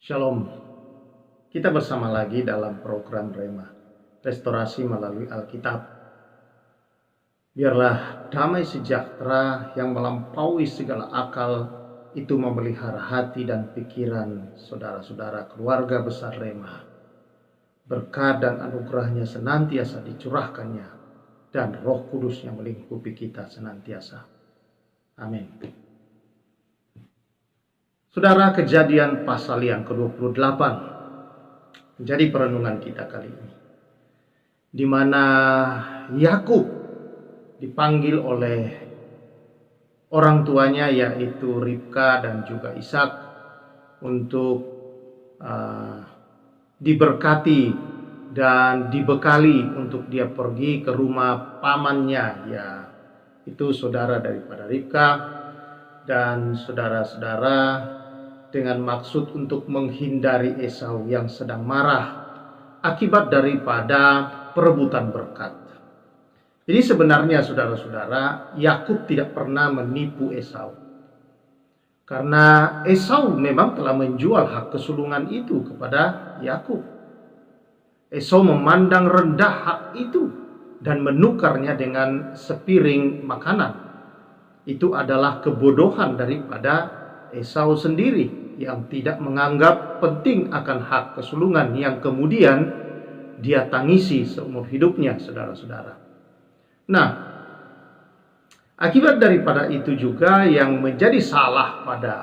Shalom, kita bersama lagi dalam program Rema, restorasi melalui Alkitab. Biarlah damai sejahtera yang melampaui segala akal itu memelihara hati dan pikiran saudara-saudara keluarga besar Rema. Berkat dan anugerahnya senantiasa dicurahkannya dan Roh Kudus yang melingkupi kita senantiasa. Amin. Saudara, Kejadian pasal yang ke-28 menjadi perenungan kita kali ini, di mana Yakub dipanggil oleh orang tuanya yaitu Ribka dan juga Ishak untuk diberkati dan dibekali untuk dia pergi ke rumah pamannya, yaitu saudara daripada Ribka dan saudara-saudara, dengan maksud untuk menghindari Esau yang sedang marah akibat daripada perebutan berkat. Jadi sebenarnya saudara-saudara, Yakub tidak pernah menipu Esau, karena Esau memang telah menjual hak kesulungan itu kepada Yakub. Esau memandang rendah hak itu dan menukarnya dengan sepiring makanan. Itu adalah kebodohan daripada Esau sendiri yang tidak menganggap penting akan hak kesulungan yang kemudian dia tangisi seumur hidupnya, saudara-saudara. Nah, akibat daripada itu juga yang menjadi salah pada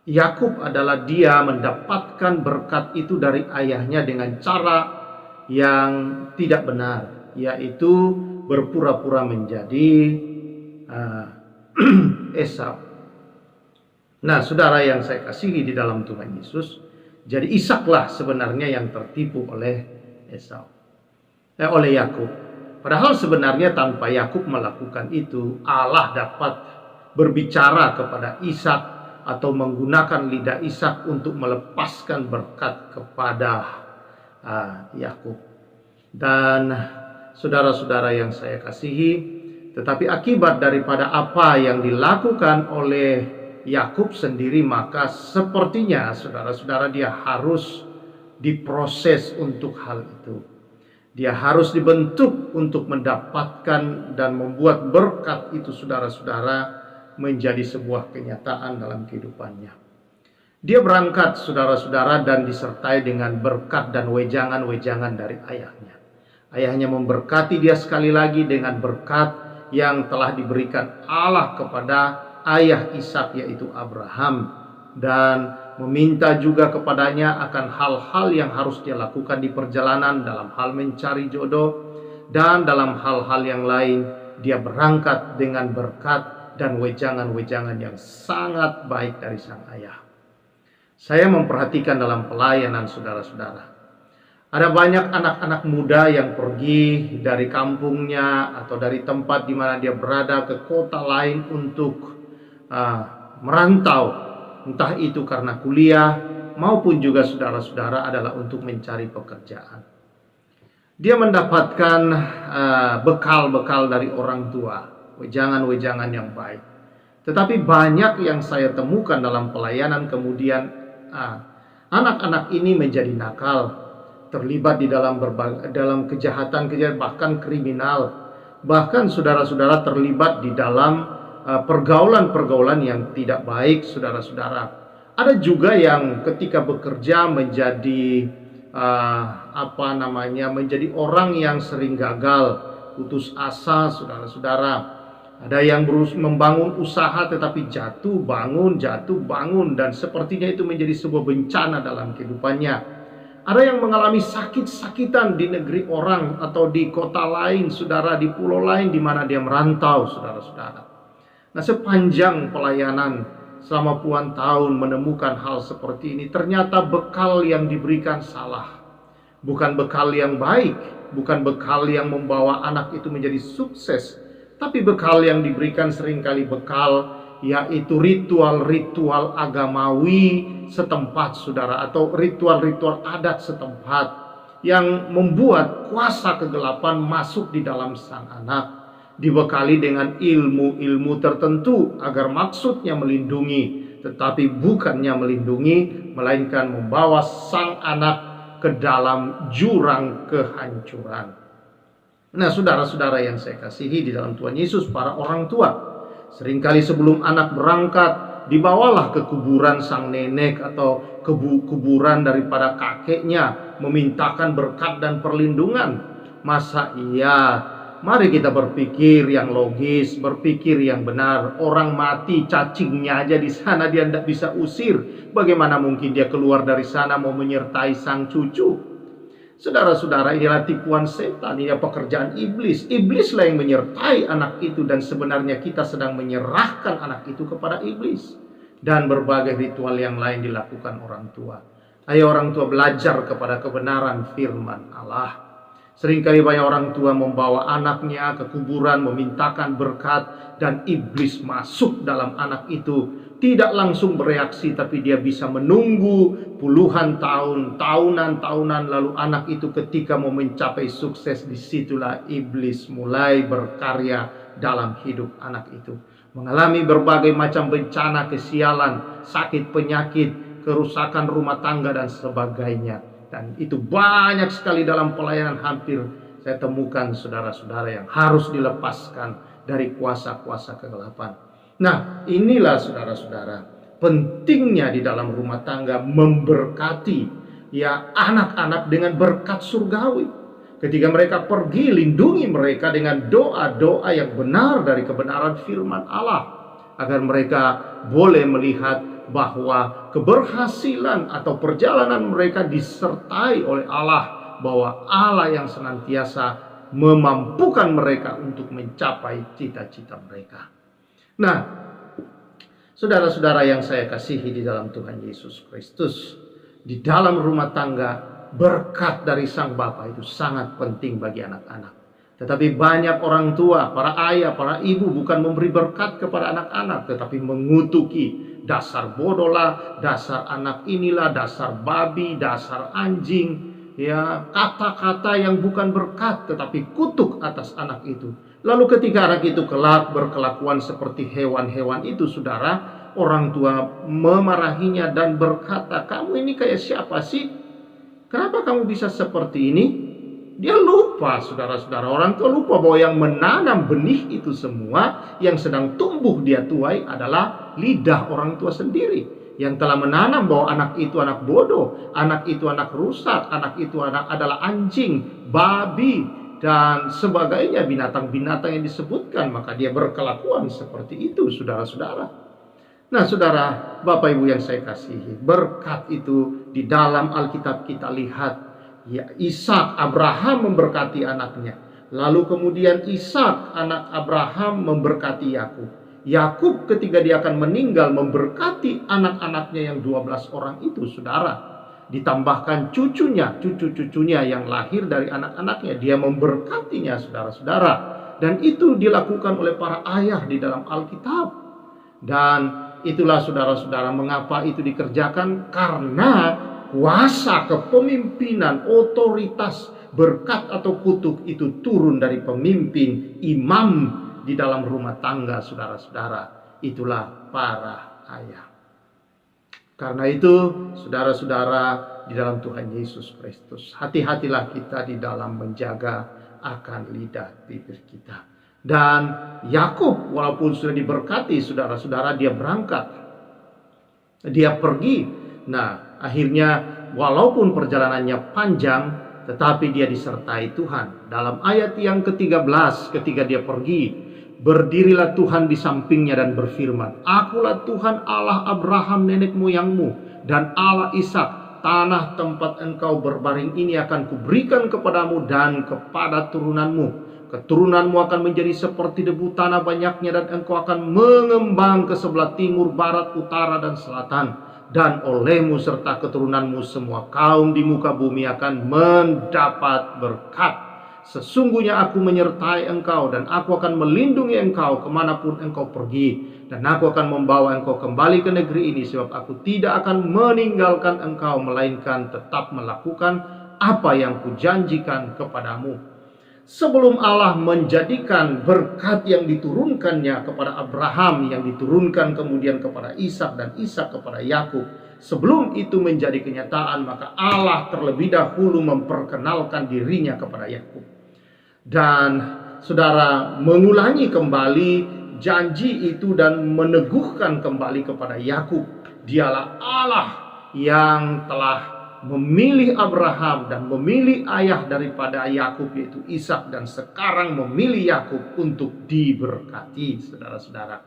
Yakub adalah dia mendapatkan berkat itu dari ayahnya dengan cara yang tidak benar, yaitu berpura-pura menjadi Esau. Nah, saudara yang saya kasihi di dalam Tuhan Yesus, jadi Ishaklah sebenarnya yang tertipu oleh oleh Yakub. Padahal sebenarnya tanpa Yakub melakukan itu, Allah dapat berbicara kepada Ishak atau menggunakan lidah Ishak untuk melepaskan berkat kepada Yakub. Dan saudara-saudara yang saya kasihi, tetapi akibat daripada apa yang dilakukan oleh Yakub sendiri, maka sepertinya saudara-saudara dia harus diproses untuk hal itu. Dia harus dibentuk untuk mendapatkan dan membuat berkat itu, saudara-saudara, menjadi sebuah kenyataan dalam kehidupannya. Dia berangkat, saudara-saudara, dan disertai dengan berkat dan wejangan-wejangan dari ayahnya. Ayahnya memberkati dia sekali lagi dengan berkat yang telah diberikan Allah kepada ayah Ishak, yaitu Abraham, dan meminta juga kepadanya akan hal-hal yang harus dia lakukan di perjalanan dalam hal mencari jodoh dan dalam hal-hal yang lain. Dia berangkat dengan berkat dan wejangan-wejangan yang sangat baik dari sang ayah. Saya memperhatikan dalam pelayanan saudara-saudara, ada banyak anak-anak muda yang pergi dari kampungnya atau dari tempat di mana dia berada ke kota lain untuk merantau, entah itu karena kuliah maupun juga saudara-saudara adalah untuk mencari pekerjaan. Dia mendapatkan bekal-bekal dari orang tua, wejangan-wejangan yang baik. Tetapi banyak yang saya temukan dalam pelayanan kemudian anak-anak ini menjadi nakal, terlibat di dalam kejahatan, bahkan kriminal, bahkan saudara-saudara terlibat di dalam pergaulan-pergaulan yang tidak baik, saudara-saudara. Ada juga yang ketika bekerja menjadi menjadi orang yang sering gagal, putus asa, saudara-saudara. Ada yang membangun usaha tetapi jatuh bangun, dan sepertinya itu menjadi sebuah bencana dalam kehidupannya. Ada yang mengalami sakit-sakitan di negeri orang atau di kota lain, saudara, di pulau lain di mana dia merantau, saudara-saudara. Nah, sepanjang pelayanan selama puluhan tahun menemukan hal seperti ini, ternyata bekal yang diberikan salah. Bukan bekal yang baik, bukan bekal yang membawa anak itu menjadi sukses, tapi bekal yang diberikan seringkali bekal yaitu ritual-ritual agamawi setempat, saudara, atau ritual-ritual adat setempat yang membuat kuasa kegelapan masuk di dalam sang anak, dibekali dengan ilmu-ilmu tertentu agar maksudnya melindungi tetapi bukannya melindungi, melainkan membawa sang anak ke dalam jurang kehancuran. Nah, saudara-saudara yang saya kasihi di dalam Tuhan Yesus, para orang tua, seringkali sebelum anak berangkat, dibawalah ke kuburan sang nenek atau kuburan daripada kakeknya, memintakan berkat dan perlindungan. Masa iya? Mari kita berpikir yang logis, berpikir yang benar. Orang mati cacingnya aja di sana dia tidak bisa usir. Bagaimana mungkin dia keluar dari sana mau menyertai sang cucu? Saudara-saudara, inilah tipuan setan, ini pekerjaan iblis. Iblislah yang menyertai anak itu, dan sebenarnya kita sedang menyerahkan anak itu kepada iblis. Dan berbagai ritual yang lain dilakukan orang tua. Ayo orang tua belajar kepada kebenaran firman Allah. Seringkali banyak orang tua membawa anaknya ke kuburan memintakan berkat, dan iblis masuk dalam anak itu. Tidak langsung bereaksi, tapi dia bisa menunggu puluhan tahun, tahunan lalu anak itu ketika mau mencapai sukses, disitulah iblis mulai berkarya dalam hidup anak itu. Mengalami berbagai macam bencana, kesialan, sakit, penyakit, kerusakan rumah tangga dan sebagainya. Dan itu banyak sekali dalam pelayanan, hampir saya temukan saudara-saudara yang harus dilepaskan dari kuasa-kuasa kegelapan. Nah, inilah saudara-saudara, pentingnya di dalam rumah tangga memberkati ya anak-anak dengan berkat surgawi. Ketika mereka pergi, lindungi mereka dengan doa-doa yang benar dari kebenaran firman Allah, agar mereka boleh melihat bahwa keberhasilan atau perjalanan mereka disertai oleh Allah, bahwa Allah yang senantiasa memampukan mereka untuk mencapai cita-cita mereka. Nah, saudara-saudara yang saya kasihi di dalam Tuhan Yesus Kristus, di dalam rumah tangga berkat dari Sang Bapa itu sangat penting bagi anak-anak. Tetapi banyak orang tua, para ayah, para ibu bukan memberi berkat kepada anak-anak, tetapi mengutuki. Dasar bodoh lah, dasar anak inilah, dasar babi, dasar anjing, ya, kata-kata yang bukan berkat tetapi kutuk atas anak itu. Lalu ketika anak itu kelak berkelakuan seperti hewan-hewan itu, saudara, orang tua memarahinya dan berkata, "Kamu ini kayak siapa sih? Kenapa kamu bisa seperti ini?" Dia lupa, saudara-saudara, orang tua lupa bahwa yang menanam benih itu semua, yang sedang tumbuh dia tuai adalah lidah orang tua sendiri. Yang telah menanam bahwa anak itu anak bodoh, anak itu anak rusak, anak itu adalah anjing, babi, dan sebagainya, binatang-binatang yang disebutkan. Maka dia berkelakuan seperti itu, saudara-saudara. Nah, saudara, Bapak Ibu yang saya kasihi, berkat itu di dalam Alkitab kita lihat, ya, Ishak, Abraham memberkati anaknya. Lalu kemudian Ishak, anak Abraham, memberkati Yakub. Yakub ketika dia akan meninggal memberkati anak-anaknya yang 12 orang itu, saudara. Ditambahkan cucu-cucunya yang lahir dari anak-anaknya, dia memberkatinya, saudara-saudara. Dan itu dilakukan oleh para ayah di dalam Alkitab. Dan itulah saudara-saudara mengapa itu dikerjakan, karena kuasa kepemimpinan, otoritas, berkat atau kutuk itu turun dari pemimpin, imam di dalam rumah tangga, saudara-saudara. Itulah para ayah. Karena itu, saudara-saudara di dalam Tuhan Yesus Kristus, hati-hatilah kita di dalam menjaga akan lidah bibir kita. Dan Yakub walaupun sudah diberkati, saudara-saudara, dia berangkat, dia pergi. Nah, akhirnya walaupun perjalanannya panjang, tetapi dia disertai Tuhan. Dalam ayat yang ke-13, ketika dia pergi, berdirilah Tuhan di sampingnya dan berfirman, "Akulah Tuhan Allah Abraham nenek moyangmu dan Allah Ishak. Tanah tempat engkau berbaring ini akan kuberikan kepadamu dan kepada turunanmu. Keturunanmu akan menjadi seperti debu tanah banyaknya, dan engkau akan mengembang ke sebelah timur, barat, utara, dan selatan. Dan olehmu serta keturunanmu semua kaum di muka bumi akan mendapat berkat. Sesungguhnya aku menyertai engkau, dan aku akan melindungi engkau kemanapun engkau pergi. Dan aku akan membawa engkau kembali ke negeri ini, sebab aku tidak akan meninggalkan engkau, melainkan tetap melakukan apa yang kujanjikan kepadamu." Sebelum Allah menjadikan berkat yang diturunkannya kepada Abraham, yang diturunkan kemudian kepada Ishak dan Ishak kepada Yakub, sebelum itu menjadi kenyataan, maka Allah terlebih dahulu memperkenalkan dirinya kepada Yakub. Dan saudara mengulangi kembali janji itu dan meneguhkan kembali kepada Yakub, dialah Allah yang telah memilih Abraham dan memilih ayah daripada Yakub yaitu Ishak, dan sekarang memilih Yakub untuk diberkati, saudara-saudara.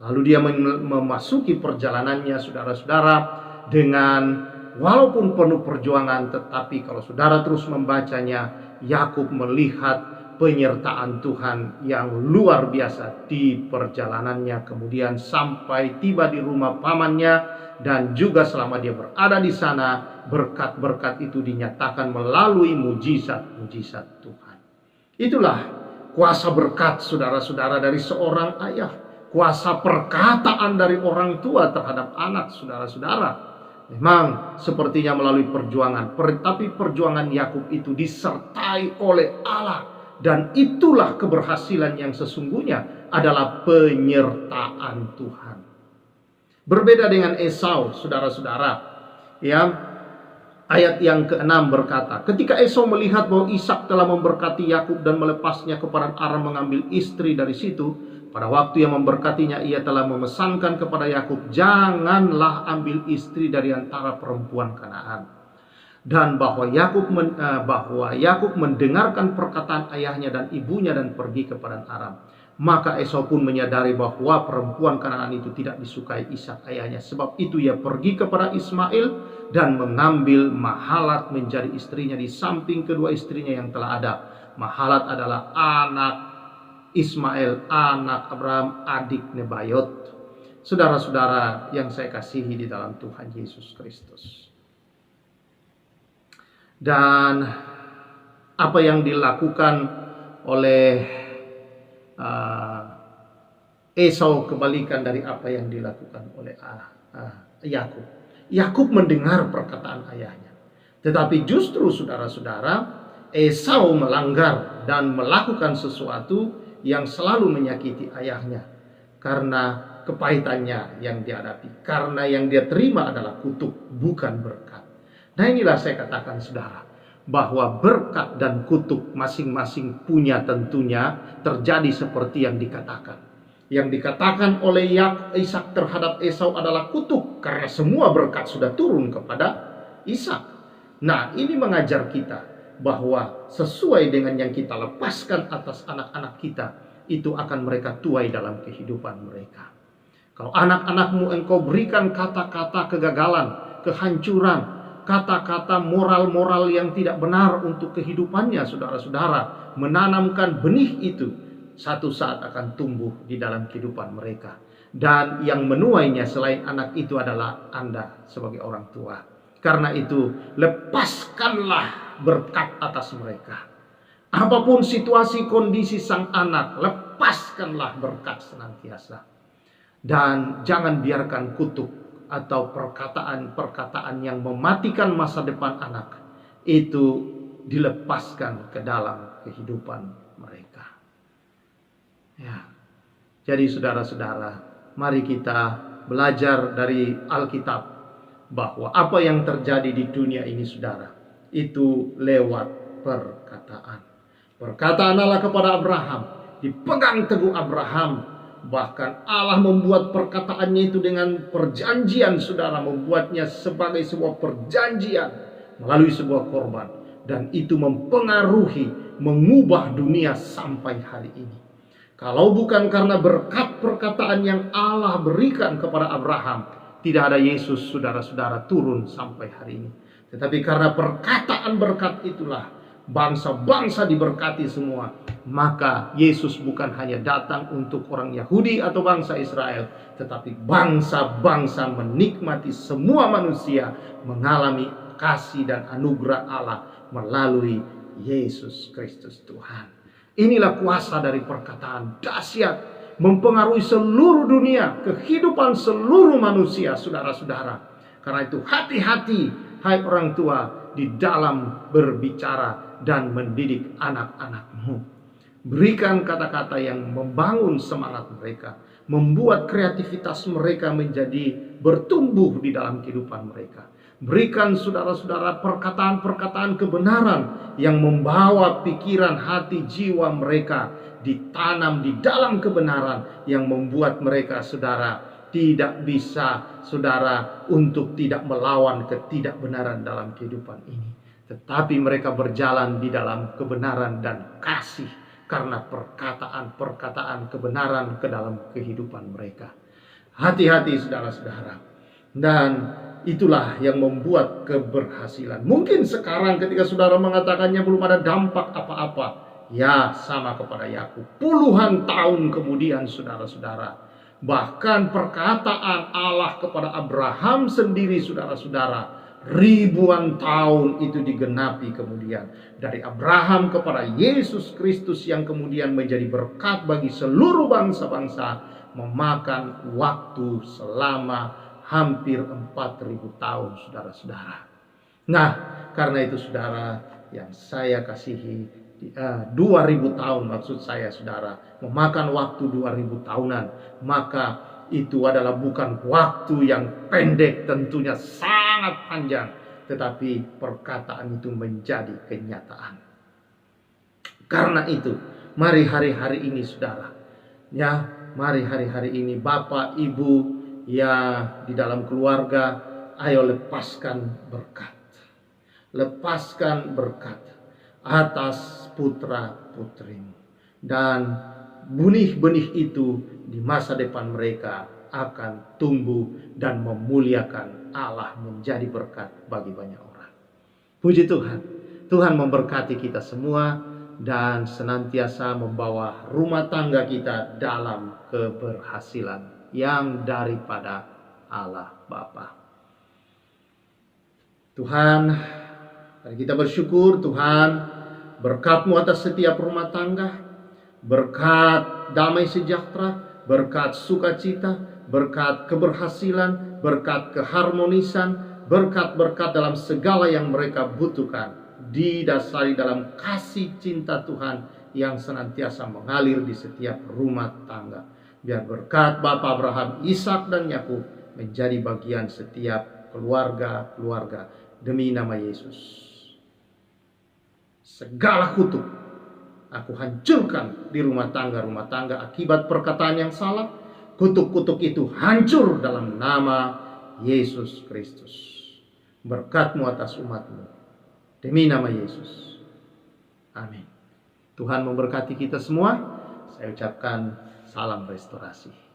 Lalu dia memasuki perjalanannya, saudara-saudara, dengan walaupun penuh perjuangan, tetapi kalau saudara terus membacanya, Yakub melihat penyertaan Tuhan yang luar biasa di perjalanannya, kemudian sampai tiba di rumah pamannya, dan juga selama dia berada di sana, berkat-berkat itu dinyatakan melalui mujizat-mujizat Tuhan. Itulah kuasa berkat, saudara-saudara, dari seorang ayah, kuasa perkataan dari orang tua terhadap anak, saudara-saudara. Memang sepertinya melalui perjuangan, tapi perjuangan Yakub itu disertai oleh Allah. Dan itulah keberhasilan yang sesungguhnya adalah penyertaan Tuhan. Berbeda dengan Esau, saudara-saudara. Ya, ayat yang ke-6 berkata, ketika Esau melihat bahwa Ishak telah memberkati Yakub dan melepasnya ke padang Aram mengambil istri dari situ, pada waktu yang memberkatinya ia telah memesankan kepada Yakub, janganlah ambil istri dari antara perempuan Kanaan. Dan bahwa Yakub mendengarkan perkataan ayahnya dan ibunya dan pergi ke padang Aram. Maka Esau pun menyadari bahwa perempuan Kanaan itu tidak disukai Ishak ayahnya. Sebab itu ia pergi kepada Ismail dan mengambil Mahalat menjadi istrinya di samping kedua istrinya yang telah ada. Mahalat adalah anak Ismail, anak Abraham, adik Nebayot. Saudara-saudara yang saya kasihi di dalam Tuhan Yesus Kristus. Dan apa yang dilakukan oleh Esau kebalikan dari apa yang dilakukan oleh Yakub. Yakub mendengar perkataan ayahnya, tetapi justru saudara-saudara, Esau melanggar dan melakukan sesuatu yang selalu menyakiti ayahnya karena kepahitannya yang dihadapi, karena yang dia terima adalah kutuk, bukan berkat. Nah, inilah saya katakan, saudara, bahwa berkat dan kutuk masing-masing punya tentunya terjadi seperti yang dikatakan. Yang dikatakan oleh Ishak terhadap Esau adalah kutuk, karena semua berkat sudah turun kepada Ishak. Nah, ini mengajar kita bahwa sesuai dengan yang kita lepaskan atas anak-anak kita, itu akan mereka tuai dalam kehidupan mereka. Kalau anak-anakmu engkau berikan kata-kata kegagalan, kehancuran, kata-kata moral-moral yang tidak benar untuk kehidupannya, saudara-saudara, menanamkan benih itu, satu saat akan tumbuh di dalam kehidupan mereka. Dan yang menuainya selain anak itu adalah Anda sebagai orang tua. Karena itu, lepaskanlah berkat atas mereka. Apapun situasi kondisi sang anak, lepaskanlah berkat senantiasa. Dan jangan biarkan kutuk atau perkataan-perkataan yang mematikan masa depan anak itu dilepaskan ke dalam kehidupan mereka. Ya. Jadi saudara-saudara, mari kita belajar dari Alkitab bahwa apa yang terjadi di dunia ini, saudara, itu lewat perkataan. Perkataan Allah kepada Abraham dipegang teguh Abraham. Bahkan Allah membuat perkataannya itu dengan perjanjian, saudara, membuatnya sebagai sebuah perjanjian melalui sebuah korban. Dan itu mempengaruhi, mengubah dunia sampai hari ini. Kalau bukan karena berkat perkataan yang Allah berikan kepada Abraham, tidak ada Yesus, saudara-saudara, turun sampai hari ini. Tetapi karena perkataan berkat itulah bangsa-bangsa diberkati semua. Maka Yesus bukan hanya datang untuk orang Yahudi atau bangsa Israel, tetapi bangsa-bangsa menikmati semua manusia mengalami kasih dan anugerah Allah melalui Yesus Kristus Tuhan. Inilah kuasa dari perkataan dahsyat, mempengaruhi seluruh dunia, kehidupan seluruh manusia, saudara-saudara. Karena itu hati-hati, hai orang tua, di dalam berbicara dan mendidik anak-anakmu. Berikan kata-kata yang membangun semangat mereka, membuat kreativitas mereka menjadi bertumbuh di dalam kehidupan mereka. Berikan saudara-saudara perkataan-perkataan kebenaran yang membawa pikiran, hati, jiwa mereka ditanam di dalam kebenaran, yang membuat mereka, saudara, tidak bisa, saudara, untuk tidak melawan ketidakbenaran dalam kehidupan ini, tetapi mereka berjalan di dalam kebenaran dan kasih karena perkataan-perkataan kebenaran ke dalam kehidupan mereka. Hati-hati saudara-saudara. Dan itulah yang membuat keberhasilan. Mungkin sekarang ketika saudara mengatakannya belum ada dampak apa-apa, ya sama kepada Yakub. Puluhan tahun kemudian, saudara-saudara, bahkan perkataan Allah kepada Abraham sendiri, saudara-saudara, ribuan tahun itu digenapi kemudian. Dari Abraham kepada Yesus Kristus yang kemudian menjadi berkat bagi seluruh bangsa-bangsa, memakan waktu selama hampir 4.000 tahun, saudara-saudara. Nah, karena itu saudara yang saya kasihi, 2.000 tahun maksud saya, saudara, memakan waktu 2.000 tahunan, maka itu adalah bukan waktu yang pendek, tentunya sangat panjang, tetapi perkataan itu menjadi kenyataan. Karena itu, mari hari-hari ini, saudara, ya, mari hari-hari ini Bapak, Ibu, ya, di dalam keluarga, ayo lepaskan berkat. Lepaskan berkat atas putra-putrimu. Dan benih-benih itu di masa depan mereka akan tumbuh dan memuliakan Allah, menjadi berkat bagi banyak orang. Puji Tuhan. Tuhan memberkati kita semua dan senantiasa membawa rumah tangga kita dalam keberhasilan yang daripada Allah Bapa. Tuhan, mari kita bersyukur Tuhan, berkat-Mu atas setiap rumah tangga, berkat damai sejahtera, berkat sukacita, berkat keberhasilan, berkat keharmonisan, berkat-berkat dalam segala yang mereka butuhkan, didasari dalam kasih cinta Tuhan yang senantiasa mengalir di setiap rumah tangga. Biar berkat Bapak Abraham, Ishak dan Yakub menjadi bagian setiap keluarga-keluarga demi nama Yesus. Segala kutuk aku hancurkan di rumah tangga akibat perkataan yang salah. Kutuk-kutuk itu hancur dalam nama Yesus Kristus. Berkat-Mu atas umat-Mu demi nama Yesus. Amin. Tuhan memberkati kita semua. Saya ucapkan salam restorasi.